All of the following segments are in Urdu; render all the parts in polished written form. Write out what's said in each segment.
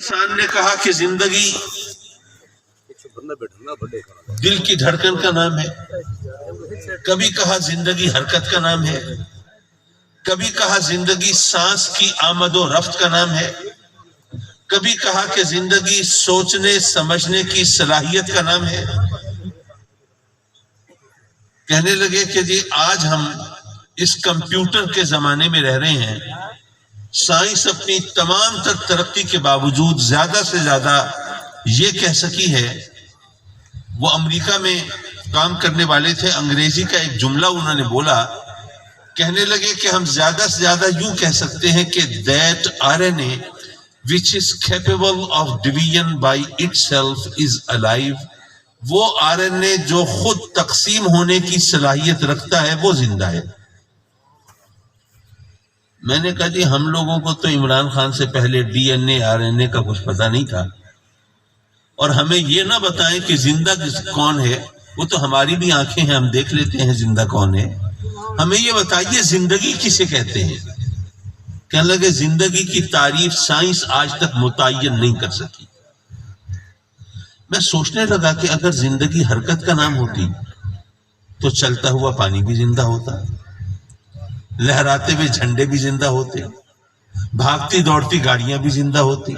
انسان نے کہا کہ زندگی دل کی دھڑکن کا نام ہے، کبھی کہا زندگی حرکت کا نام ہے، کبھی کہا زندگی سانس کی آمد و رفت کا نام ہے، کبھی کہا کہ زندگی سوچنے سمجھنے کی صلاحیت کا نام ہے۔ کہنے لگے کہ جی آج ہم اس کمپیوٹر کے زمانے میں رہ رہے ہیں، سائنس اپنی تمام تر ترقی کے باوجود زیادہ سے زیادہ یہ کہہ سکی ہے۔ وہ امریکہ میں کام کرنے والے تھے، انگریزی کا ایک جملہ انہوں نے بولا، کہنے لگے کہ ہم زیادہ سے زیادہ یوں کہہ سکتے ہیں کہ that RNA which is capable of division by itself is alive۔ وہ RNA جو خود تقسیم ہونے کی صلاحیت رکھتا ہے وہ زندہ ہے۔ میں نے کہا جی ہم لوگوں کو تو عمران خان سے پہلے DNA RNA کا کچھ پتہ نہیں تھا، اور ہمیں یہ نہ بتائیں کہ زندہ کون ہے، وہ تو ہماری بھی آنکھیں ہیں، ہم دیکھ لیتے ہیں زندہ کون ہے۔ ہمیں یہ بتائیے زندگی کسے کہتے ہیں۔ کہنے لگے زندگی کی تعریف سائنس آج تک متعین نہیں کر سکی۔ میں سوچنے لگا کہ اگر زندگی حرکت کا نام ہوتی تو چلتا ہوا پانی بھی زندہ ہوتا، لہراتے ہوئے جھنڈے بھی زندہ ہوتے، بھاگتی دوڑتی گاڑیاں بھی زندہ ہوتی۔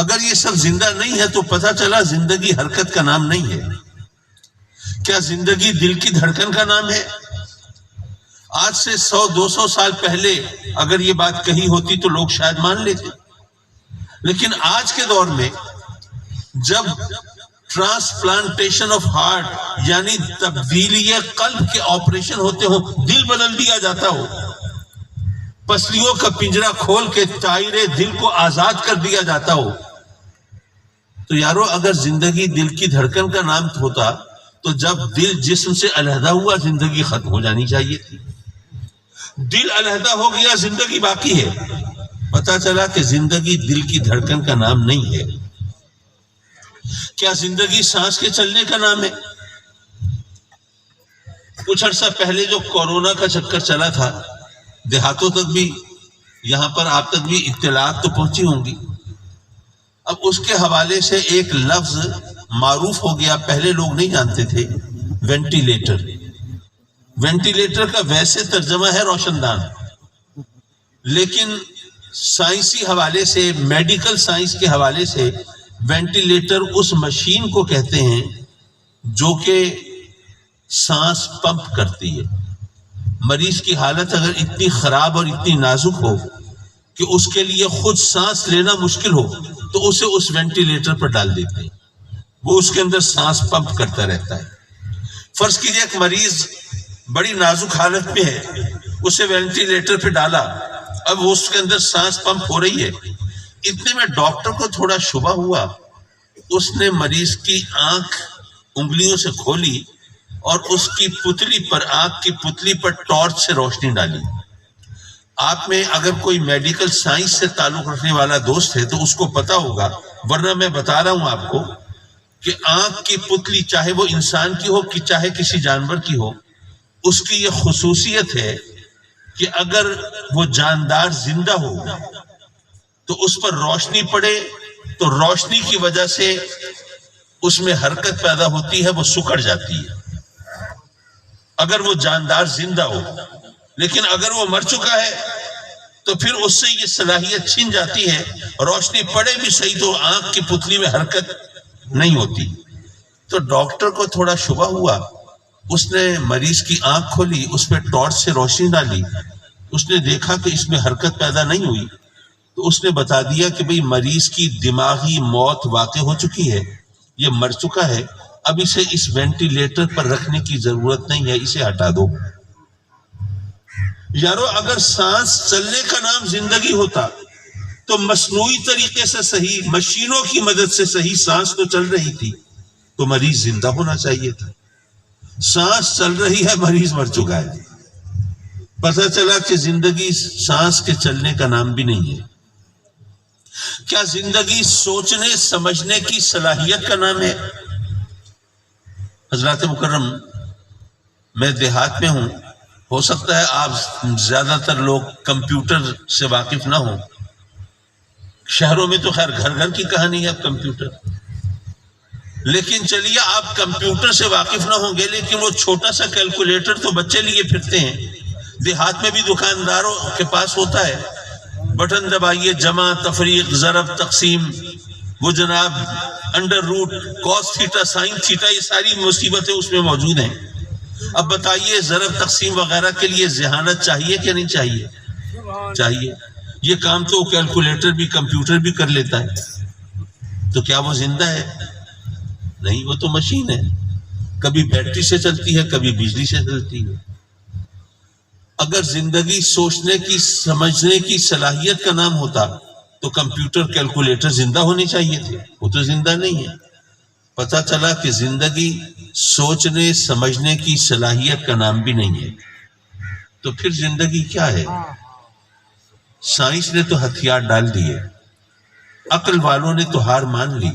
اگر یہ سب زندہ نہیں ہے تو پتہ چلا زندگی حرکت کا نام نہیں ہے۔ کیا زندگی دل کی دھڑکن کا نام ہے؟ آج سے 100-200 سال پہلے اگر یہ بات کہی ہوتی تو لوگ شاید مان لیتے، لیکن آج کے دور میں جب ٹرانسپلانٹیشن آف ہارٹ یعنی تبدیلی قلب کے آپریشن ہوتے ہوں، دل بدل دیا جاتا ہو، پسلیوں کا پنجرہ کھول کے ٹائر دل کو آزاد کر دیا جاتا ہو، تو یارو اگر زندگی دل کی دھڑکن کا نام ہوتا تو جب دل جسم سے علیحدہ ہوا زندگی ختم ہو جانی چاہیے تھی۔ دل علیحدہ ہو گیا، زندگی باقی ہے۔ پتہ چلا کہ زندگی دل کی دھڑکن کا نام نہیں ہے۔ کیا زندگی سانس کے چلنے کا نام ہے؟ کچھ عرصہ پہلے جو کورونا کا چکر چلا تھا، دیہاتوں تک بھی، یہاں پر آپ تک بھی اطلاعات تو پہنچی ہوں گی۔ اب اس کے حوالے سے ایک لفظ معروف ہو گیا، پہلے لوگ نہیں جانتے تھے، وینٹیلیٹر۔ وینٹیلیٹر کا ویسے ترجمہ ہے روشن دان، لیکن سائنسی حوالے سے، میڈیکل سائنس کے حوالے سے وینٹیلیٹر اس مشین کو کہتے ہیں جو کہ سانس پمپ کرتی ہے۔ مریض کی حالت اگر اتنی خراب اور اتنی نازک ہو کہ اس کے لیے خود سانس لینا مشکل ہو تو اسے اس وینٹیلیٹر پر ڈال دیتے ہیں، وہ اس کے اندر سانس پمپ کرتا رہتا ہے۔ فرض کیجئے ایک مریض بڑی نازک حالت میں ہے، اسے وینٹیلیٹر پہ ڈالا، اب اس کے اندر سانس پمپ ہو رہی ہے۔ اتنے میں ڈاکٹر کو تھوڑا شبہ ہوا، اس نے مریض کی آنکھ انگلیوں سے کھولی اور اس کی پتلی پر، آنکھ کی پتلی پر ٹارچ سے روشنی ڈالی۔ آپ میں اگر کوئی میڈیکل سائنس سے تعلق رکھنے والا دوست ہے تو اس کو پتا ہوگا، ورنہ میں بتا رہا ہوں آپ کو کہ آنکھ کی پتلی چاہے وہ انسان کی ہو کہ چاہے کسی جانور کی ہو، اس کی یہ خصوصیت ہے کہ اگر وہ جاندار زندہ ہو تو اس پر روشنی پڑے تو روشنی کی وجہ سے اس میں حرکت پیدا ہوتی ہے، وہ سکڑ جاتی ہے اگر وہ جاندار زندہ ہو۔ لیکن اگر وہ مر چکا ہے تو پھر اس سے یہ صلاحیت چھن جاتی ہے، روشنی پڑے بھی صحیح تو آنکھ کی پتلی میں حرکت نہیں ہوتی۔ تو ڈاکٹر کو تھوڑا شبہ ہوا، اس نے مریض کی آنکھ کھولی، اس پہ ٹارچ سے روشنی ڈالی، اس نے دیکھا کہ اس میں حرکت پیدا نہیں ہوئی، تو اس نے بتا دیا کہ بھئی مریض کی دماغی موت واقع ہو چکی ہے، یہ مر چکا ہے، اب اسے اس وینٹیلیٹر پر رکھنے کی ضرورت نہیں ہے، اسے ہٹا دو۔ یارو اگر سانس چلنے کا نام زندگی ہوتا تو مصنوعی طریقے سے صحیح، مشینوں کی مدد سے صحیح سانس تو چل رہی تھی تو مریض زندہ ہونا چاہیے تھا۔ سانس چل رہی ہے، مریض مر چکا ہے۔ پتہ چلا کہ زندگی سانس کے چلنے کا نام بھی نہیں ہے۔ کیا زندگی سوچنے سمجھنے کی صلاحیت کا نام ہے؟ حضرات مکرم، میں دیہات میں ہوں، ہو سکتا ہے آپ زیادہ تر لوگ کمپیوٹر سے واقف نہ ہوں۔ شہروں میں تو خیر گھر گھر کی کہانی ہے اب کمپیوٹر. لیکن چلیے آپ کمپیوٹر سے واقف نہ ہوں گے، لیکن وہ چھوٹا سا کیلکولیٹر تو بچے لیے پھرتے ہیں. دیہات میں بھی دکانداروں کے پاس ہوتا ہے، بٹن دبائیے، جمع، تفریق، ضرب، تقسیم، وہ جناب under root, cos theta, sine theta, یہ ساری مصیبتیں اس میں موجود ہیں. اب بتائیے ضرب تقسیم وغیرہ کے لیے ذہانت چاہیے کہ نہیں چاہیے؟ چاہیے. یہ کام تو کیلکولیٹر بھی کمپیوٹر بھی کر لیتا ہے، تو کیا وہ زندہ ہے؟ نہیں، وہ تو مشین ہے، کبھی بیٹری سے چلتی ہے، کبھی بجلی سے چلتی ہے. اگر زندگی سوچنے کی، سمجھنے کی صلاحیت کا نام ہوتا تو کمپیوٹر کیلکولیٹر زندہ ہونے چاہیے تھے. وہ تو زندہ نہیں ہے. پتہ چلا کہ زندگی سوچنے سمجھنے کی صلاحیت کا نام بھی نہیں ہے. تو پھر زندگی کیا ہے؟ سائنس نے تو ہتھیار ڈال دیے، عقل والوں نے تو ہار مان لی.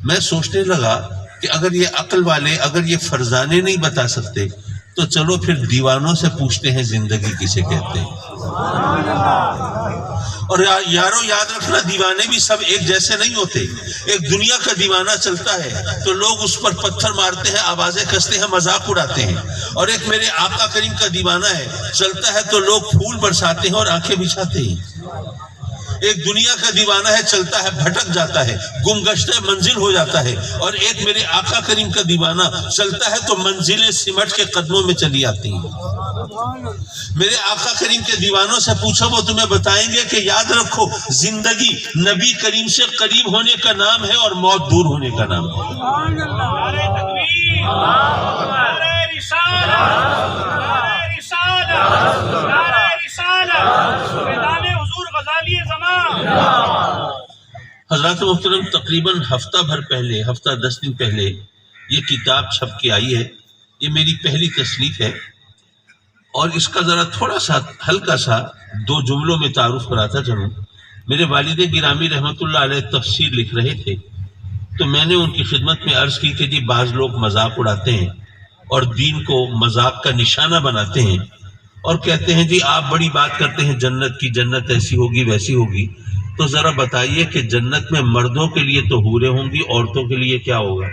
میں سوچنے لگا کہ اگر یہ عقل والے، اگر یہ فرزانے نہیں بتا سکتے تو چلو پھر دیوانوں سے پوچھتے ہیں زندگی کسے کہتے ہیں. اور یارو یاد رکھنا، دیوانے بھی سب ایک جیسے نہیں ہوتے. ایک دنیا کا دیوانہ چلتا ہے تو لوگ اس پر پتھر مارتے ہیں، آوازیں کستے ہیں، مذاق اڑاتے ہیں. اور ایک میرے آقا کریم کا دیوانہ ہے، چلتا ہے تو لوگ پھول برساتے ہیں اور آنکھیں بچھاتے ہیں. ایک دنیا کا دیوانہ ہے، چلتا ہے، بھٹک جاتا ہے، گمگشتہ منزل ہو جاتا ہے. اور ایک میرے آقا کریم کا دیوانہ چلتا ہے تو منزلیں سمٹ کے قدموں میں چلی آتی ہیں. میرے آقا کریم کے دیوانوں سے پوچھو، وہ تمہیں بتائیں گے کہ یاد رکھو، زندگی نبی کریم سے قریب ہونے کا نام ہے اور موت دور ہونے کا نام ہے. نعرہ تکبیر، نعرہ رسالت، نعرہ رسالت، نعرہ رسالت، فیضان حضور غزالی زمان. حضرات محترم، تقریباً ہفتہ بھر پہلے، ہفتہ 10 دن پہلے یہ کتاب چھپ کے آئی ہے. یہ میری پہلی تصنیف ہے اور اس کا ذرا تھوڑا سا ہلکا سا 2 جملوں میں تعارف کراتا چلوں. میرے والد گرامی رحمت اللہ علیہ تفسیر لکھ رہے تھے تو میں نے ان کی خدمت میں عرض کی کہ جی بعض لوگ مذاق اڑاتے ہیں اور دین کو مذاق کا نشانہ بناتے ہیں اور کہتے ہیں جی آپ بڑی بات کرتے ہیں جنت کی، جنت ایسی ہوگی ویسی ہوگی، تو ذرا بتائیے کہ جنت میں مردوں کے لیے تو حوریں ہوں گی، عورتوں کے لیے کیا ہوگا؟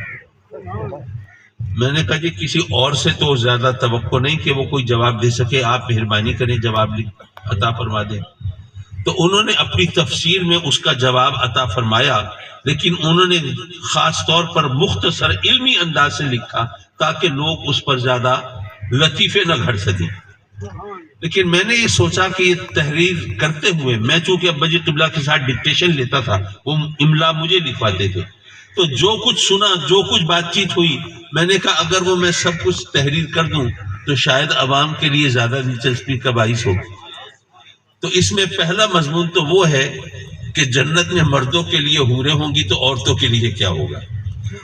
میں نے کہا جی کسی اور سے تو زیادہ توقع نہیں کہ وہ کوئی جواب دے سکے، آپ مہربانی کریں جواب عطا فرما دیں. تو انہوں نے اپنی تفسیر میں اس کا جواب عطا فرمایا، لیکن انہوں نے خاص طور پر مختصر علمی انداز سے لکھا تاکہ لوگ اس پر زیادہ لطیفے نہ گھڑ سکیں. لیکن میں نے یہ سوچا کہ یہ تحریر کرتے ہوئے، میں چونکہ ابا جی قبلہ کے ساتھ ڈکٹیشن لیتا تھا، وہ املا مجھے لکھواتے تھے، تو جو کچھ سنا، جو کچھ بات چیت ہوئی، میں نے کہا اگر وہ میں سب کچھ تحریر کر دوں تو شاید عوام کے لیے زیادہ دلچسپی کا باعث ہو. تو اس میں پہلا مضمون تو وہ ہے کہ جنت میں مردوں کے لیے حوریں ہوں گی تو عورتوں کے لیے کیا ہوگا.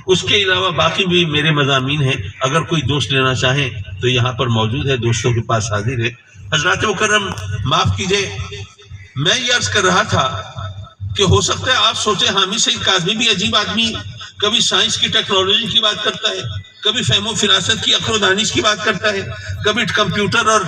اس کے علاوہ باقی بھی میرے مضامین ہیں، اگر کوئی دوست لینا چاہیں تو یہاں پر موجود ہے، دوستوں کے پاس حاضر ہے. حضرات مکرم معاف کیجئے، میں یہ عرض کر رہا تھا کہ ہو سکتا ہے آپ سوچیں حامد سعید کاظمی بھی عجیب آدمی ہے، کبھی سائنس کی ٹیکنالوجی کی بات کرتا ہے، کبھی فہم و فراست کی عقل و دانش کی بات کرتا ہے، کبھی کمپیوٹر اور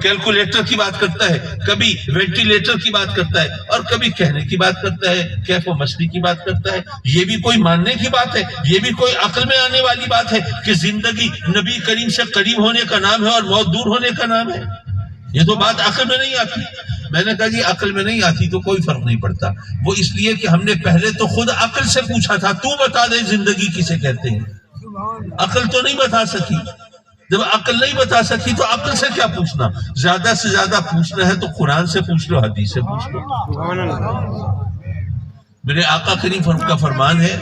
کیلکولیٹر کی بات کرتا ہے، کبھی وینٹیلیٹر کی بات کرتا ہے، اور کبھی کہنے کی بات کرتا ہے، کیف و مستی کی بات کرتا ہے. یہ بھی کوئی ماننے کی بات ہے؟ یہ بھی کوئی عقل میں آنے والی بات ہے کہ زندگی نبی کریم سے قریب ہونے کا نام ہے اور موت دور ہونے کا نام ہے؟ یہ تو بات عقل میں نہیں آتی. میں نے کہا جی عقل میں نہیں آتی تو کوئی فرق نہیں پڑتا. وہ اس لیے کہ ہم نے پہلے تو خود عقل سے پوچھا تھا تو بتا دے زندگی کسے کہتے ہیں. عقل تو نہیں بتا سکی. جب عقل نہیں بتا سکی تو عقل سے کیا پوچھنا؟ زیادہ سے زیادہ پوچھنا ہے تو قرآن سے پوچھ لو، حدیث سے پوچھ لو. میرے آقا کریم کا فرمان ہے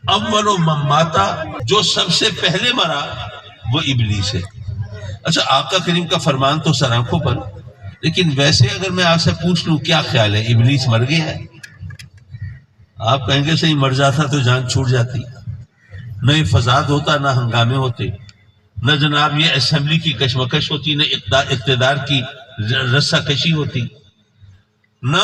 اول من ماتا، جو سب سے پہلے مرا وہ ابلیس ہے. اچھا آقا کریم کا فرمان تو سر آنکھوں پر، لیکن ویسے اگر میں آپ سے پوچھ لوں کیا خیال ہے، ابلیس مر گیا ہے؟ آپ کہیں گے صحیح مر جاتا تو جان چھوٹ جاتی، نہ فساد ہوتا، نہ ہنگامے ہوتے، نہ جناب یہ اسمبلی کی کشمکش ہوتی، نہ اقتدار کی رسہ کشی ہوتی، نہ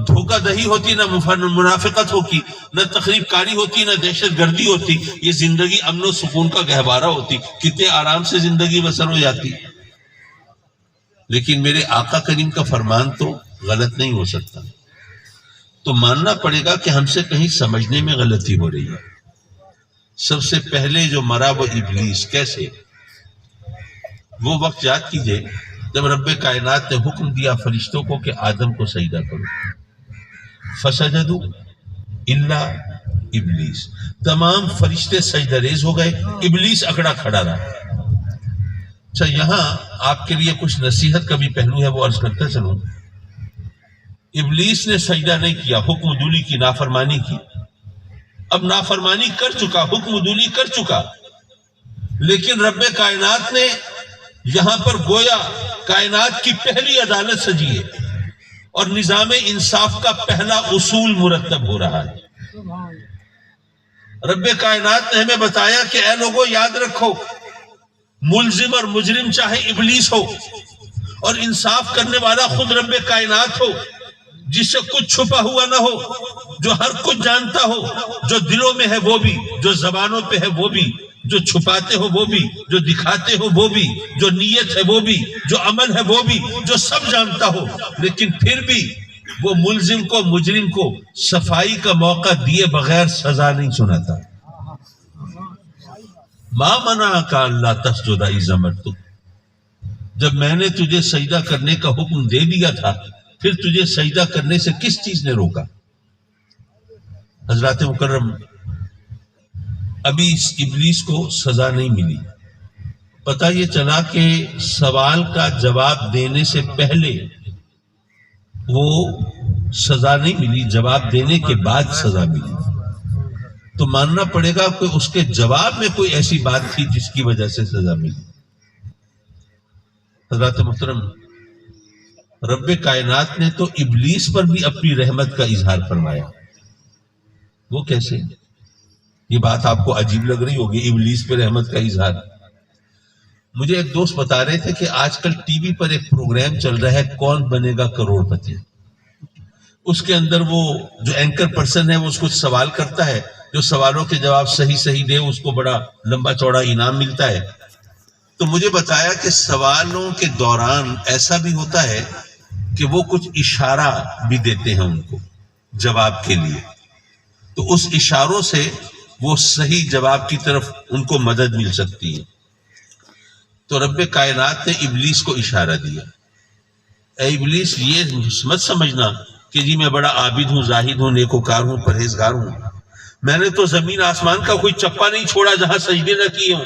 دھوکہ دہی ہوتی، نہ منافقت ہوتی، نہ تخریب کاری ہوتی، نہ دہشت گردی ہوتی. یہ زندگی امن و سکون کا گہوارہ ہوتی، کتنے آرام سے زندگی بسر ہو جاتی. لیکن میرے آقا کریم کا فرمان تو غلط نہیں ہو سکتا. تو ماننا پڑے گا کہ ہم سے کہیں سمجھنے میں غلطی ہو رہی ہے. سب سے پہلے جو مرا وہ ابلیس. کیسے؟ وہ وقت یاد کیجئے جب رب کائنات نے حکم دیا فرشتوں کو کہ آدم کو سجدہ کرو. فسجدوا الا ابلیس. تمام فرشتے سجدہ ریز ہو گئے، ابلیس اکڑا کھڑا رہا. اچھا، یہاں آپ کے لیے کچھ نصیحت کا بھی پہلو ہے، وہ عرض کرتا چلوں. ابلیس نے سجدہ نہیں کیا، حکم دولی کی نافرمانی کی. اب نافرمانی کر چکا، حکم دولی کر چکا، لیکن رب کائنات نے یہاں پر گویا کائنات کی پہلی عدالت سجی ہے اور نظام انصاف کا پہلا اصول مرتب ہو رہا ہے. رب کائنات نے ہمیں بتایا کہ اے لوگوں یاد رکھو، ملزم اور مجرم چاہے ابلیس ہو اور انصاف کرنے والا خود رب کائنات ہو، جس سے کچھ چھپا ہوا نہ ہو، جو ہر کچھ جانتا ہو، جو دلوں میں ہے وہ بھی، جو زبانوں پہ ہے وہ بھی، جو چھپاتے ہو وہ بھی، جو دکھاتے ہو وہ بھی، جو نیت ہے وہ بھی، جو عمل ہے وہ بھی، جو سب جانتا ہو، لیکن پھر بھی وہ ملزم کو مجرم کو صفائی کا موقع دیے بغیر سزا نہیں سناتا. ما منعک الا تسجد اذ امرتک. جب میں نے تجھے سجدہ کرنے کا حکم دے دیا تھا، پھر تجھے سجدہ کرنے سے کس چیز نے روکا؟ حضرات مکرم، ابھی اس ابلیس کو سزا نہیں ملی. پتہ یہ چلا کہ سوال کا جواب دینے سے پہلے وہ سزا نہیں ملی، جواب دینے کے بعد سزا ملی. تو ماننا پڑے گا کہ اس کے جواب میں کوئی ایسی بات تھی جس کی وجہ سے سزا ملی. حضرات محترم، رب کائنات نے تو ابلیس پر بھی اپنی رحمت کا اظہار فرمایا. وہ کیسے؟ یہ بات آپ کو عجیب لگ رہی ہوگی، ابلیس پہ رحمت کا اظہار. مجھے ایک دوست بتا رہے تھے کہ آج کل ٹی وی پر ایک پروگرام چل رہا ہے کون بنے گا کروڑ پتی. اس کے اندر وہ جو اینکر پرسن ہے وہ اس کو سوال کرتا ہے، جو سوالوں کے جواب صحیح دے اس کو بڑا لمبا چوڑا انعام ملتا ہے. تو مجھے بتایا کہ سوالوں کے دوران ایسا بھی ہوتا ہے کہ وہ کچھ اشارہ بھی دیتے ہیں ان کو جواب کے لیے، تو اس اشاروں سے وہ صحیح جواب کی طرف ان کو مدد مل سکتی ہے. تو رب کائنات نے ابلیس کو اشارہ دیا، اے ابلیس یہ مت سمجھنا کہ جی میں بڑا عابد ہوں، زاہد ہوں، نیکوکار ہوں، پرہیزگار ہوں. میں نے تو زمین آسمان کا کوئی چپا نہیں چھوڑا جہاں سجدے نہ کیے ہوں،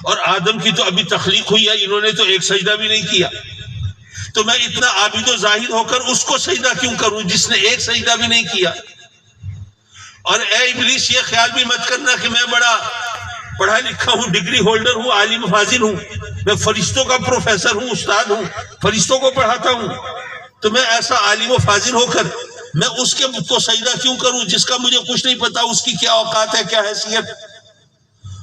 اور آدم کی تو ابھی تخلیق ہوئی ہے، انہوں نے تو ایک سجدہ بھی نہیں کیا. تو میں اتنا عابد و زاہد ہو کر اس کو سجدہ کیوں کروں جس نے ایک سجدہ بھی نہیں کیا؟ اور اے ابلیس یہ خیال بھی مت کرنا کہ میں بڑا پڑھا لکھا ہوں، ڈگری ہولڈر ہوں، عالم فاضل ہوں، میں فرشتوں کا پروفیسر ہوں، استاد ہوں، فرشتوں کو پڑھاتا ہوں. تو میں ایسا عالم و فاضل ہو کر میں اس کے کو سجدہ کیوں کروں جس کا مجھے کچھ نہیں پتا اس کی کیا اوقات ہے، کیا حیثیت.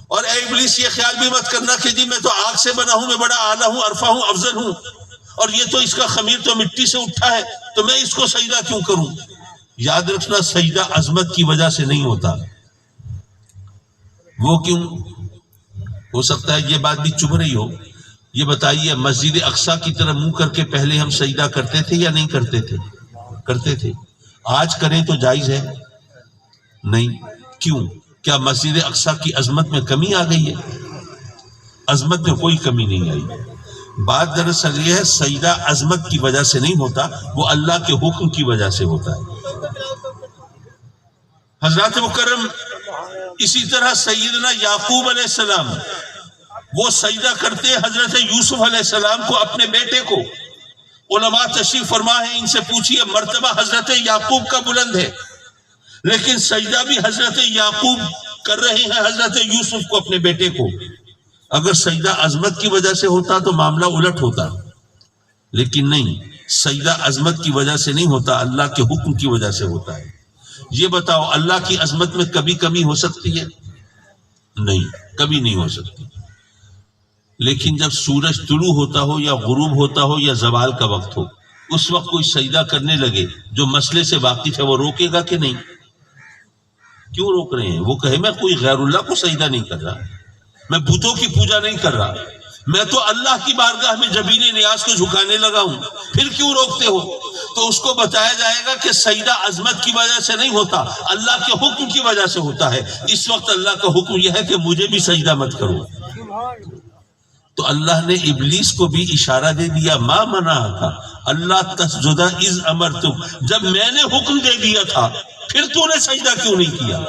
اور اے ابلیس یہ خیال بھی مت کرنا کہ جی میں تو آگ سے بنا ہوں، میں بڑا اعلیٰ ہوں، عرفہ ہوں، افضل ہوں، اور یہ تو اس کا خمیر تو مٹی سے اٹھا ہے، تو میں اس کو سجدہ کیوں کروں. یاد رکھنا سجدہ عظمت کی وجہ سے نہیں ہوتا. وہ کیوں ہو سکتا ہے یہ بات بھی چبھ رہی ہو. یہ بتائیے مسجد اقصیٰ کی طرف منہ کر کے پہلے ہم سجدہ کرتے تھے یا نہیں کرتے تھے؟ کرتے تھے. آج کریں تو جائز ہے؟ نہیں. کیوں؟ کیا مسجد اقصیٰ کی عظمت میں کمی آ گئی ہے؟ عظمت میں کوئی کمی نہیں آئی. بات دراصل یہ ہے سجدہ عظمت کی وجہ سے نہیں ہوتا، وہ اللہ کے حکم کی وجہ سے ہوتا ہے. حضرات مکرم، اسی طرح سیدنا یعقوب علیہ السلام وہ سجدہ کرتے حضرت یوسف علیہ السلام کو، اپنے بیٹے کو. علماء تشریف فرما ہے، ان سے پوچھئے مرتبہ حضرت یعقوب کا بلند ہے، لیکن سجدہ بھی حضرت یعقوب کر رہے ہیں حضرت یوسف کو، اپنے بیٹے کو. اگر سجدہ عظمت کی وجہ سے ہوتا تو معاملہ الٹ ہوتا، لیکن نہیں، سجدہ عظمت کی وجہ سے نہیں ہوتا، اللہ کے حکم کی وجہ سے ہوتا ہے. یہ بتاؤ اللہ کی عظمت میں کبھی کمی ہو سکتی ہے؟ نہیں، کبھی نہیں ہو سکتی. لیکن جب سورج طلوع ہوتا ہو یا غروب ہوتا ہو یا زوال کا وقت ہو، اس وقت کوئی سجدہ کرنے لگے جو مسئلے سے واقف ہے، وہ روکے گا کہ نہیں؟ کیوں روک رہے ہیں؟ وہ کہے میں کوئی غیر اللہ کو سجدہ نہیں کر رہا، میں بتوں کی پوجا نہیں کر رہا، میں تو اللہ کی بارگاہ میں جبین نیاز کو جھکانے لگا ہوں، پھر کیوں روکتے ہو؟ تو اس کو بتایا جائے گا کہ سجدہ عظمت کی وجہ سے نہیں ہوتا، اللہ کے حکم کی وجہ سے ہوتا ہے۔ اس وقت اللہ کا حکم یہ ہے کہ مجھے بھی سجدہ مت کرو۔ تو اللہ نے ابلیس کو بھی اشارہ دے دیا، ما منعک اللہ تسجد اذ امرتک، جب میں نے حکم دے دیا تھا پھر تو نے سجدہ کیوں نہیں کیا؟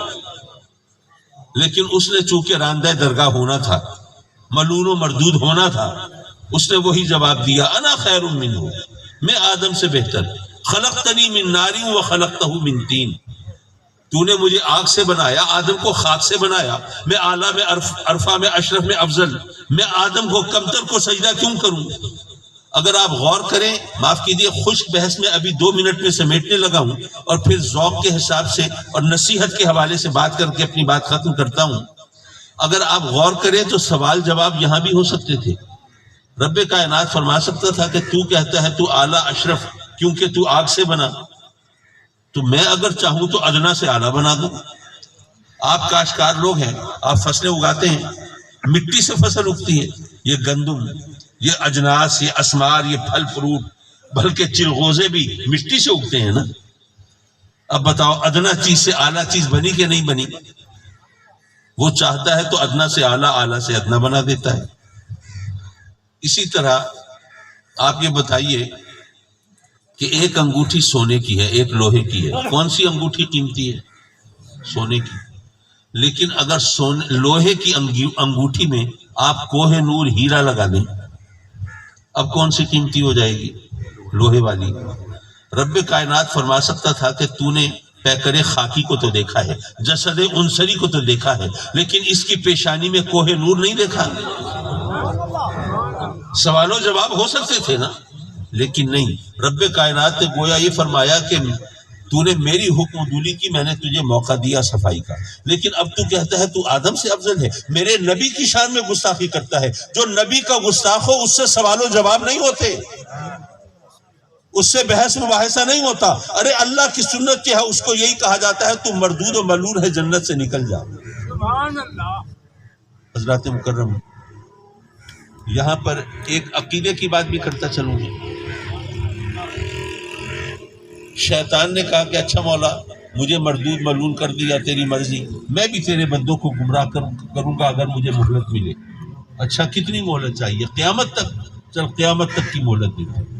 لیکن اس نے چونکہ راندہ درگاہ ہونا تھا، ملون و مردود ہونا تھا، اس نے وہی جواب دیا، انا خیر منہ، میں آدم سے بہتر، خلقتنی من نار و خلقتہ من طین، تو نے مجھے آگ سے بنایا، آدم کو خاک سے بنایا، میں اعلیٰ میں عرفہ میں اشرف میں افضل، میں آدم کو کمتر کو سجدہ کیوں کروں؟ اگر آپ غور کریں، معاف کیجیے خشک بحث میں ابھی 2 منٹ میں سمیٹنے لگا ہوں اور پھر ذوق کے حساب سے اور نصیحت کے حوالے سے بات کر کے اپنی بات ختم کرتا ہوں۔ اگر آپ غور کریں تو سوال جواب یہاں بھی ہو سکتے تھے۔ رب کائنات فرما سکتا تھا کہ تو کہتا ہے تو اعلیٰ اشرف کیونکہ تو آگ سے بنا، تو میں اگر چاہوں تو ادنا سے اعلیٰ بنا دوں۔ آپ کاشتکار لوگ ہیں، آپ فصلیں اگاتے ہیں، مٹی سے فصل اگتی ہے، یہ گندم، یہ اجناس، یہ اسمار، یہ پھل فروٹ، بلکہ چلغوزے بھی مٹی سے اگتے ہیں نا۔ اب بتاؤ ادنا چیز سے اعلیٰ چیز بنی کہ نہیں بنی؟ وہ چاہتا ہے تو ادنا سے اعلیٰ، اعلیٰ سے ادنا بنا دیتا ہے۔ اسی طرح آپ یہ بتائیے کہ ایک انگوٹھی سونے کی ہے، ایک لوہے کی ہے، کون سی انگوٹھی قیمتی ہے؟ سونے کی۔ لیکن اگر لوہے کی انگوٹھی میں آپ کوہ نور ہیرا لگا دیں، اب کون سی قیمتی ہو جائے گی؟ لوہے والی۔ رب کائنات فرما سکتا تھا کہ تو نے پیکر خاکی کو تو دیکھا ہے، جسد انصری کو تو دیکھا ہے، لیکن اس کی پیشانی میں کوہ نور نہیں دیکھا۔ سوال و جواب ہو سکتے تھے نا، لیکن نہیں۔ رب کائنات نے گویا یہ فرمایا کہ تو نے میری حکم دولی کی، میں نے تجھے موقع دیا صفائی کا، لیکن اب تو کہتا ہے تو آدم سے افضل ہے، میرے نبی کی شان میں گستاخی کرتا ہے۔ جو نبی کا گستاخ ہو اس سے سوال و جواب نہیں ہوتے، اس سے بحث مباحثہ نہیں ہوتا۔ ارے اللہ کی سنت کیا ہے، اس کو یہی کہا جاتا ہے تو مردود و ملعون ہے، جنت سے نکل جا۔ سبحان اللہ۔ حضرات مکرم، یہاں پر ایک عقیدے کی بات بھی کرتا چلوں گی۔ شیطان نے کہا کہ اچھا مولا مجھے مردود ملعون کر دیا، تیری مرضی، میں بھی تیرے بندوں کو گمراہ کروں گا اگر مجھے مہلت ملے۔ اچھا کتنی مہلت چاہیے؟ قیامت تک؟ چل قیامت تک کی مہلت دیتا ہوں،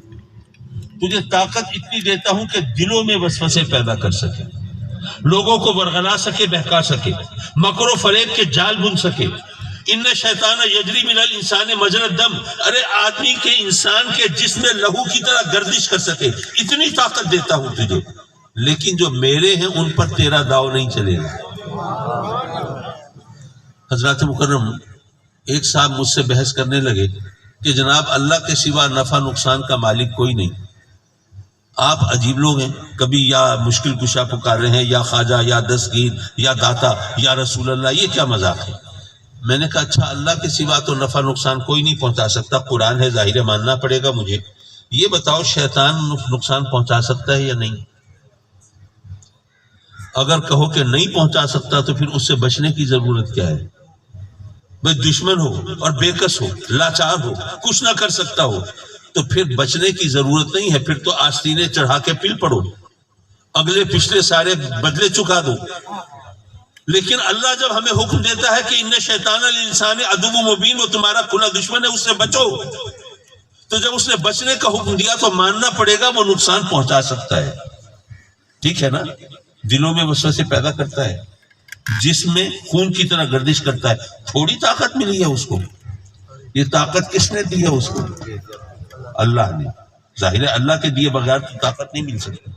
تجھے طاقت اتنی دیتا ہوں کہ دلوں میں وسوسے پیدا کر سکے، لوگوں کو ورغلا سکے، بہکا سکے، مکر و فریب کے جال بن سکے۔ ان شیطان یجری من الانسان مجرى الدم، ارے آدمی کے، انسان کے جسم میں لہو کی طرح گردش کر سکے، اتنی طاقت دیتا ہوں تجھے، لیکن جو میرے ہیں ان پر تیرا داؤ نہیں چلے گا۔ حضرات مکرم، ایک صاحب مجھ سے بحث کرنے لگے کہ جناب اللہ کے سوا نفع نقصان کا مالک کوئی نہیں، آپ عجیب لوگ ہیں، کبھی یا مشکل کشا پکار رہے ہیں، یا خواجہ، یا دستگیر، یا داتا، یا رسول اللہ، یہ کیا مذاق ہے؟ میں نے کہا اچھا اللہ کے سوا تو نفع نقصان کوئی نہیں پہنچا سکتا، قرآن ہے، ظاہر ماننا پڑے گا مجھے، یہ بتاؤ شیطان نقصان پہنچا سکتا ہے یا نہیں؟ اگر کہو کہ نہیں پہنچا سکتا تو پھر اس سے بچنے کی ضرورت کیا ہے؟ بھئی دشمن ہو اور بےکس ہو، لاچار ہو، کچھ نہ کر سکتا ہو تو پھر بچنے کی ضرورت نہیں ہے، پھر تو آستینے چڑھا کے پل پڑو، اگلے پچھلے سارے بدلے چکا دو۔ لیکن اللہ جب ہمیں حکم دیتا ہے کہ ان شیطان الانسان عدو مبین، وہ تمہارا کھلا دشمن ہے، اس سے بچو، تو جب اس نے بچنے کا حکم دیا تو ماننا پڑے گا وہ نقصان پہنچا سکتا ہے، ٹھیک ہے نا؟ دلوں میں وسوسے پیدا کرتا ہے، جسم میں خون کی طرح گردش کرتا ہے، تھوڑی طاقت ملی ہے اس کو، یہ طاقت کس نے دی ہے اس کو؟ اللہ نے، ظاہر ہے اللہ کے دیے بغیر تو طاقت نہیں مل سکتی۔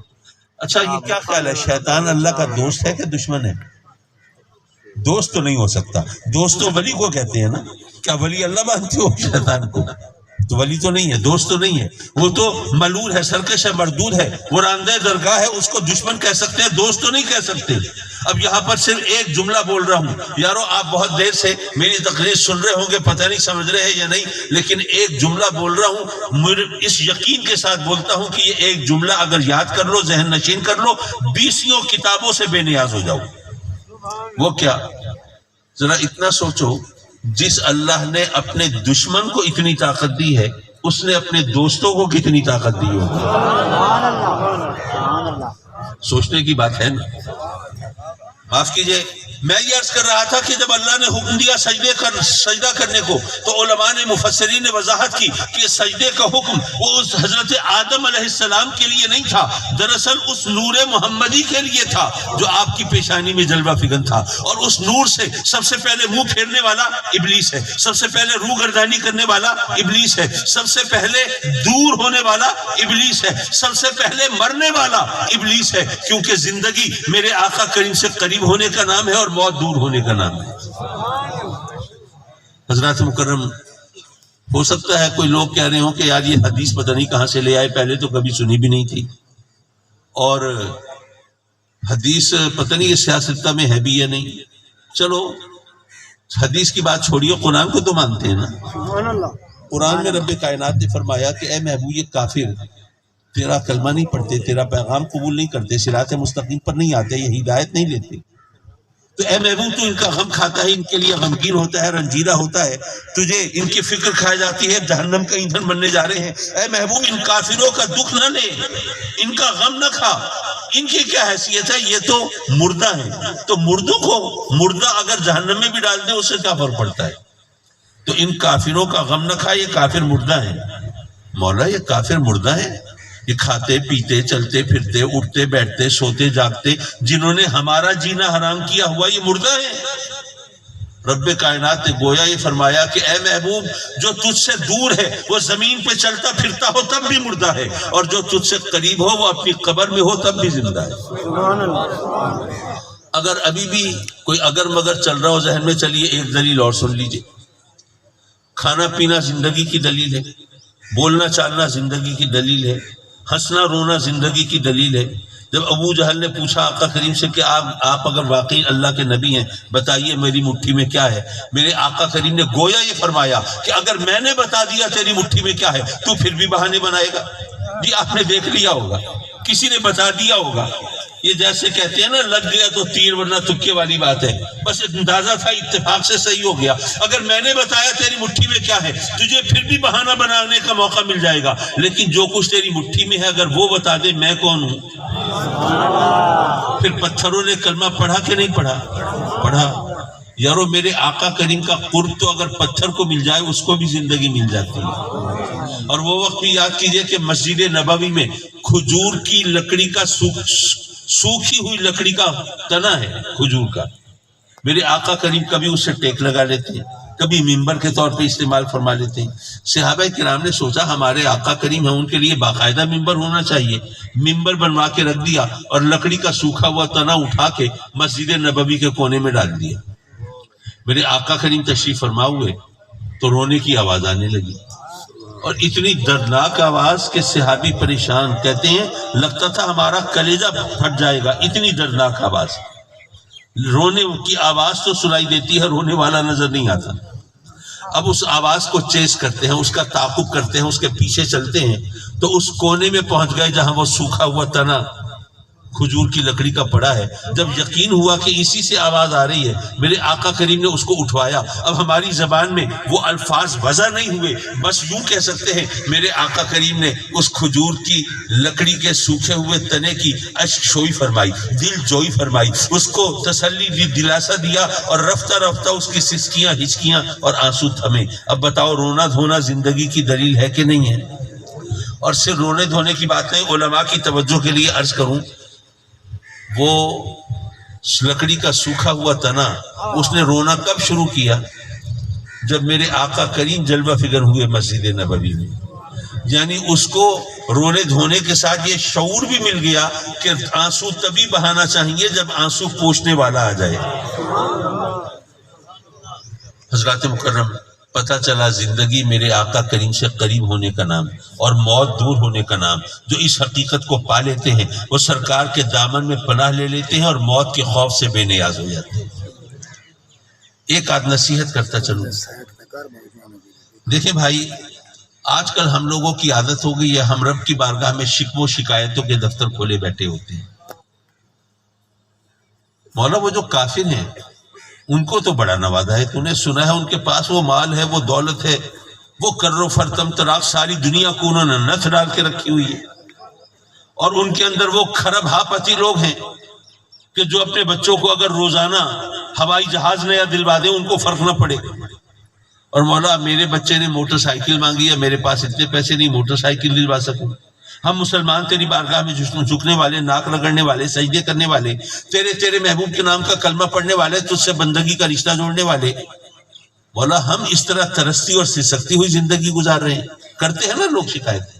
اچھا یہ کیا خیال ہے، شیطان اللہ کا دوست ہے کہ دشمن ہے؟ دوست تو نہیں ہو سکتا، دوست تو ولی کو کہتے ہیں نا، کیا ولی اللہ مانتے ہو شیطان کو؟ تو ولی تو نہیں ہے، دوست تو نہیں ہے، وہ تو ملعون ہے، سرکش ہے، مردود ہے، وہ راندہ درگاہ ہے، اس کو دشمن کہہ سکتے ہیں، دوست تو نہیں کہہ سکتے۔ اب یہاں پر صرف ایک جملہ بول رہا ہوں، یارو آپ بہت دیر سے میری تقریر سن رہے ہوں گے، پتہ نہیں سمجھ رہے ہیں یا نہیں، لیکن ایک جملہ بول رہا ہوں، اس یقین کے ساتھ بولتا ہوں کہ یہ ایک جملہ اگر یاد کر لو، ذہن نشین کر لو، 20 کتابوں سے بے نیاز ہو جاؤ۔ وہ کیا؟ ذرا اتنا سوچو جس اللہ نے اپنے دشمن کو اتنی طاقت دی ہے اس نے اپنے دوستوں کو کتنی طاقت دی ہوگی؟ سوچنے کی بات ہے نا. معاف کیجئے، میں یہ عرض کر رہا تھا کہ جب اللہ نے حکم دیا سجدہ کرنے کو تو علماء نے مفسرین نے وضاحت کی کہ سجدے کا حکم وہ اس حضرت آدم علیہ السلام کے لیے نہیں تھا، دراصل اس نور محمدی کے لیے تھا جو آپ کی پیشانی میں جلوہ فگن تھا. اور اس نور سے سب سے پہلے منہ پھیرنے والا ابلیس ہے، سب سے پہلے روح گردانی کرنے والا ابلیس ہے، سب سے پہلے دور ہونے والا ابلیس ہے، سب سے پہلے مرنے والا ابلیس ہے، کیونکہ زندگی میرے آقا کریم سے قریب ہونے کا نام ہے اور موت دور ہونے کا نام ہے. حضرات مکرم، ہو سکتا ہے کوئی لوگ کہہ رہے ہوں کہ یار یہ حدیث پتہ نہیں کہاں سے لے آئے، پہلے تو کبھی سنی بھی نہیں تھی، اور حدیث پتہ نہیں یہ سیاستہ میں ہے بھی یا نہیں. چلو حدیث کی بات چھوڑیے، قرآن کو تو مانتے ہیں نا. قرآن میں رب کائنات نے فرمایا کہ اے محبوب یہ کافر تیرا کلمہ نہیں پڑھتے، تیرا پیغام قبول نہیں کرتے، صراط مستقیم پر نہیں آتے، یہ ہدایت نہیں لیتے، تو اے محبوب تو ان کا غم کھاتا ہے، ان کے لیے غمگین ہوتا ہے، رنجیدہ ہوتا ہے، تجھے ان کی فکر کھائی جاتی ہے، جہنم کا ایندھن بننے جا رہے ہیں. اے محبوب ان کافروں کا دکھ نہ لے، ان کا غم نہ کھا، ان کی کیا حیثیت ہے، یہ تو مردہ ہیں. تو مردوں کو مردہ اگر جہنم میں بھی ڈال دیں اس سے کیا فرق پڑتا ہے؟ تو ان کافروں کا غم نہ کھا، یہ کافر مردہ ہیں. مولا یہ کافر مردہ ہیں، یہ کھاتے پیتے چلتے پھرتے اٹھتے بیٹھتے سوتے جاگتے، جنہوں نے ہمارا جینا حرام کیا ہوا یہ مردہ ہیں. رب کائنات نے گویا یہ فرمایا کہ اے محبوب جو تجھ سے دور ہے وہ زمین پہ چلتا پھرتا ہو تب بھی مردہ ہے، اور جو تجھ سے قریب ہو وہ اپنی قبر میں ہو تب بھی زندہ ہے. اگر ابھی بھی کوئی اگر مگر چل رہا ہو ذہن میں، چلیے ایک دلیل اور سن لیجئے. کھانا پینا زندگی کی دلیل ہے، بولنا چالنا زندگی کی دلیل ہے، ہنسنا رونا زندگی کی دلیل ہے. جب ابو جہل نے پوچھا آقا کریم سے کہ آپ اگر واقعی اللہ کے نبی ہیں بتائیے میری مٹھی میں کیا ہے، میرے آقا کریم نے گویا یہ فرمایا کہ اگر میں نے بتا دیا تیری مٹھی میں کیا ہے تو پھر بھی بہانے بنائے گا. جی آپ نے دیکھ لیا ہوگا، کسی نے بتا دیا ہوگا. یہ جیسے کہتے ہیں نا لگ گیا تو تیر ورنہ تکے والی بات ہے، بس اندازہ تھا اتفاق سے صحیح ہو گیا. اگر میں نے بتایا تیری مٹھی میں کیا ہے تجھے پھر بھی بہانہ بنانے کا موقع مل جائے گا، لیکن جو کچھ تیری مٹھی میں ہے اگر وہ بتا دے میں کون ہوں. پھر پتھروں نے کلمہ پڑھا کہ نہیں پڑھا. یارو میرے آقا کریم کا قرب تو اگر پتھر کو مل جائے اس کو بھی زندگی مل جاتی ہے. اور وہ وقت بھی یاد کیجئے کہ مسجد نبوی میں کھجور کی لکڑی کا سوکھی ہوئی لکڑی کا تنا ہے کھجور کا. میرے آقا کریم کبھی اس سے ٹیک لگا لیتے ہیں، کبھی ممبر کے طور پہ استعمال فرما لیتے ہیں. صحابہ کرام نے سوچا ہمارے آقا کریم ہیں، ان کے لیے باقاعدہ ممبر ہونا چاہیے. ممبر بنوا کے رکھ دیا اور لکڑی کا سوکھا ہوا تنا اٹھا کے مسجد نبوی کے کونے میں ڈال دیا. میرے آقا کریم تشریف فرما ہوئے تو رونے کی آواز آنے لگی، اور اتنی دردناک آواز کہ صحابی پریشان، کہتے ہیں لگتا تھا ہمارا کلیجہ پھٹ جائے گا، اتنی دردناک آواز. رونے کی آواز تو سنائی دیتی ہے، رونے والا نظر نہیں آتا. اب اس آواز کو چیز کرتے ہیں، اس کا تعاقب کرتے ہیں، اس کے پیچھے چلتے ہیں تو اس کونے میں پہنچ گئے جہاں وہ سوکھا ہوا تنا کھجور کی لکڑی کا پڑا ہے. جب یقین ہوا کہ اسی سے آواز آ رہی ہے میرے آقا کریم نے اس کو اٹھوایا. اب ہماری زبان میں وہ الفاظ وضع نہیں ہوئے، بس یوں کہہ سکتے ہیں میرے آقا کریم نے اس کھجور کی لکڑی کے سوکھے ہوئے تنے کی اشک شوئی فرمائی، دل جوئی فرمائی، اس کو تسلی دی، دلاسا دیا، اور رفتہ رفتہ اس کی سسکیاں ہچکیاں اور آنسو تھمے. اب بتاؤ رونا دھونا زندگی کی دلیل ہے کہ نہیں ہے؟ اور صرف رونے دھونے کی بات نہیں، علماء کی توجہ کے لیے عرض کروں، وہ لکڑی کا سوکھا ہوا تنا اس نے رونا کب شروع کیا؟ جب میرے آقا کریم جلوہ فگر ہوئے مسجد نبوی میں. یعنی اس کو رونے دھونے کے ساتھ یہ شعور بھی مل گیا کہ آنسو تبھی بہانا چاہیے جب آنسو پوچھنے والا آ جائے. حضرات مکرم، پتہ چلا زندگی میرے آقا کریم سے قریب ہونے کا نام اور موت دور ہونے کا نام. جو اس حقیقت کو پا لیتے ہیں وہ سرکار کے دامن میں پناہ لے لیتے ہیں اور موت کے خوف سے بے نیاز ہو جاتے ہیں. ایک آدھ نصیحت کرتا چلوں. دیکھیں بھائی، آج کل ہم لوگوں کی عادت ہو گئی ہے ہم رب کی بارگاہ میں شکووں شکایتوں کے دفتر کھولے بیٹھے ہوتے ہیں. مولا وہ جو کافر ہیں ان کو تو بڑا نوازا ہے، تو نے سنا ہے ان کے پاس وہ مال ہے، وہ دولت ہے، وہ کر و فر تمطراق ساری دنیا کو انہوں نے نتھ ڈال کے رکھی ہوئی ہے، اور ان کے اندر وہ کھرب ہاپتی لوگ ہیں کہ جو اپنے بچوں کو اگر روزانہ ہوائی جہاز نیا دلوا دیں ان کو فرق نہ پڑے، اور مولا میرے بچے نے موٹر سائیکل مانگی ہے، میرے پاس اتنے پیسے نہیں موٹر سائیکل دلوا سکوں۔ ہم مسلمان تیری بارگاہ میں جھکنے والے، ناک رگڑنے والے، سجدے کرنے والے، تیرے محبوب کے نام کا کلمہ پڑھنے والے، تجھ سے بندگی کا رشتہ جوڑنے والے، مولا ہم اس طرح ترستی اور سسکتی ہوئی زندگی گزار رہے ہیں۔ کرتے ہیں نا لوگ شکایت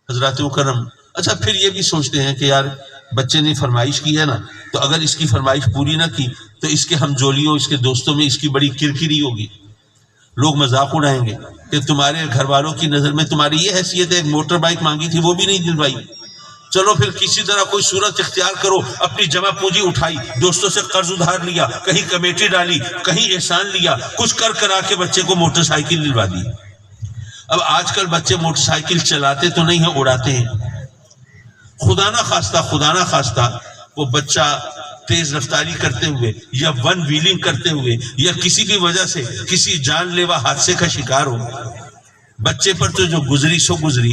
حضرات مکرم۔ اچھا پھر یہ بھی سوچتے ہیں کہ یار بچے نے فرمائش کی ہے نا، تو اگر اس کی فرمائش پوری نہ کی تو اس کے ہم جولیوں، اس کے دوستوں میں اس کی بڑی کرکری ہوگی، لوگ مذاق اڑائیں گے کہ تمہارے گھر والوں کی نظر میں تمہاری یہ حیثیت ہے، ایک موٹر بائک مانگی تھی وہ بھی نہیں دلوائی، چلو پھر کسی طرح کوئی صورت اختیار کرو، اپنی جمع پونجی اٹھائی، دوستوں سے قرض ادھار لیا، کہیں کمیٹی ڈالی، کہیں احسان لیا، کچھ کرا کے بچے کو موٹر سائیکل دلوا دی۔ اب آج کل بچے موٹر سائیکل چلاتے تو نہیں ہیں، اڑاتے ہیں۔ خدا نہ خواستہ وہ بچہ تیز رفتاری کرتے ہوئے یا ون ویلنگ کرتے ہوئے یا کسی بھی وجہ سے کسی جان لیوا حادثے کا شکار ہو، بچے پر تو جو گزری سو گزری،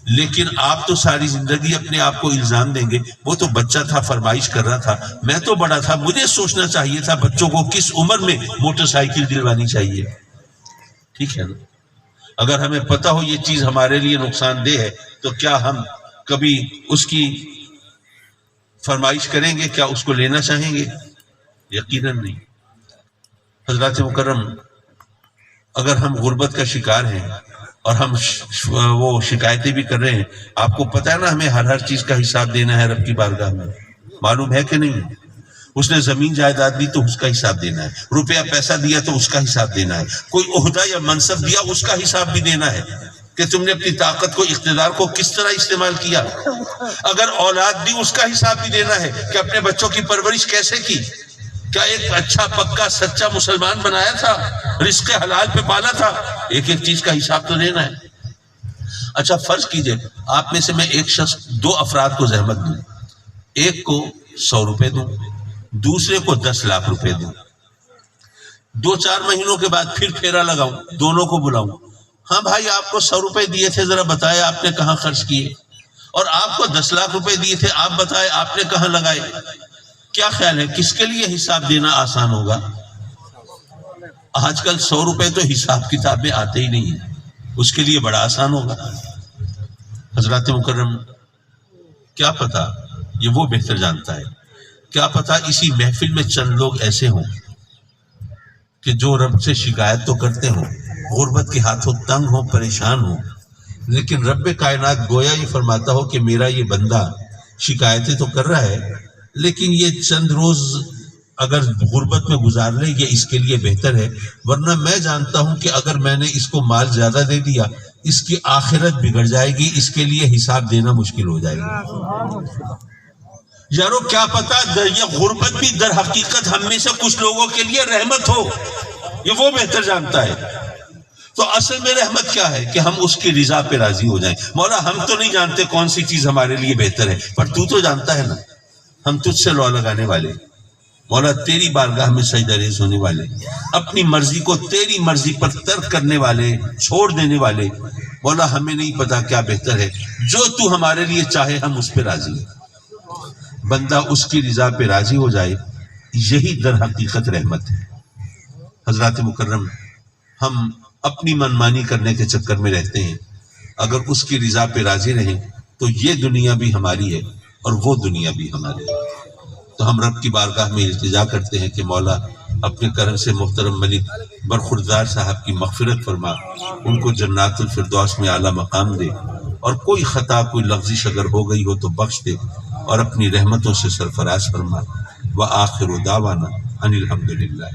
لیکن آپ تو ساری زندگی اپنے آپ کو الزام دیں گے وہ تو بچہ تھا، فرمائش کر رہا تھا، میں تو بڑا تھا، مجھے سوچنا چاہیے تھا بچوں کو کس عمر میں موٹر سائیکل دلوانی چاہیے۔ ٹھیک ہے نا؟ اگر ہمیں پتہ ہو یہ چیز ہمارے لیے نقصان دہ ہے تو کیا ہم کبھی اس کی فرمائش کریں گے؟ کیا اس کو لینا چاہیں گے؟ یقیناً نہیں۔ حضرات مکرم، اگر ہم غربت کا شکار ہیں اور ہم وہ شکایتیں بھی کر رہے ہیں، آپ کو پتہ ہے نا ہمیں ہر چیز کا حساب دینا ہے رب کی بارگاہ میں، معلوم ہے کہ نہیں؟ اس نے زمین جائیداد دی تو اس کا حساب دینا ہے، روپیہ پیسہ دیا تو اس کا حساب دینا ہے، کوئی عہدہ یا منصب دیا اس کا حساب بھی دینا ہے کہ تم نے اپنی طاقت کو، اقتدار کو کس طرح استعمال کیا۔ اگر اولاد دی اس کا حساب بھی دینا ہے کہ اپنے بچوں کی پرورش کیسے کی، کیا ایک اچھا پکا سچا مسلمان بنایا تھا، رزق حلال پہ پالا تھا، ایک چیز کا حساب تو دینا ہے۔ اچھا فرض کیجئے آپ میں سے میں ایک شخص 2 افراد کو زحمت دوں، ایک کو 100 روپے دوں، دوسرے کو 10 لاکھ روپے دوں، 2-4 مہینوں کے بعد پھر پھیرا لگاؤں، دونوں کو بلاؤں، ہاں بھائی آپ کو 100 روپے دیے تھے، ذرا بتائے آپ نے کہاں خرچ کیے، اور آپ کو 10 لاکھ روپے دیے تھے، آپ بتائے آپ نے کہاں لگائے۔ کیا خیال ہے کس کے لیے حساب دینا آسان ہوگا؟ آج کل 100 روپے تو حساب کتاب میں آتے ہی نہیں ہیں، اس کے لیے بڑا آسان ہوگا۔ حضرات مکرم، کیا پتا یہ وہ بہتر جانتا ہے، کیا پتا اسی محفل میں چند لوگ ایسے ہوں کہ جو رب سے شکایت تو کرتے ہوں، غربت کے ہاتھوں تنگ ہوں، پریشان ہوں، لیکن رب کائنات گویا یہ فرماتا ہو کہ میرا یہ بندہ شکایتیں تو کر رہا ہے لیکن یہ چند روز اگر غربت میں گزار لے یہ اس کے لیے بہتر ہے، ورنہ میں جانتا ہوں کہ اگر میں نے اس کو مال زیادہ دے دیا اس کی آخرت بگڑ جائے گی، اس کے لیے حساب دینا مشکل ہو جائے گا۔ یارو کیا پتا یہ غربت بھی در حقیقت ہم میں سے کچھ لوگوں کے لیے رحمت ہو، یہ وہ بہتر جانتا ہے۔ تو اصل میں رحمت کیا ہے کہ ہم اس کی رضا پہ راضی ہو جائیں۔ مولا ہم تو نہیں جانتے کون سی چیز ہمارے لیے بہتر ہے، پر تو جانتا ہے نا، ہم تجھ سے لو لگانے والے، مولا تیری بارگاہ میں سجدہ ریز ہونے والے، اپنی مرضی کو تیری مرضی پر ترک کرنے والے، چھوڑ دینے والے، مولا ہمیں نہیں پتا کیا بہتر ہے، جو تو ہمارے لیے چاہے ہم اس پہ راضی ہیں۔ بندہ اس کی رضا پہ راضی ہو جائے، یہی در حقیقت رحمت ہے۔ حضرات مکرم، ہم اپنی منمانی کرنے کے چکر میں رہتے ہیں، اگر اس کی رضا پہ راضی رہیں تو یہ دنیا بھی ہماری ہے اور وہ دنیا بھی ہماری ہے۔ تو ہم رب کی بارگاہ میں التجا کرتے ہیں کہ مولا اپنے کرم سے محترم ملک برخوردار صاحب کی مغفرت فرما، ان کو جنات الفردوس میں اعلیٰ مقام دے، اور کوئی خطا کوئی لغزش اگر ہو گئی ہو تو بخش دے، اور اپنی رحمتوں سے سرفراز فرما۔ وآخر دعوانا ان الحمدللہ۔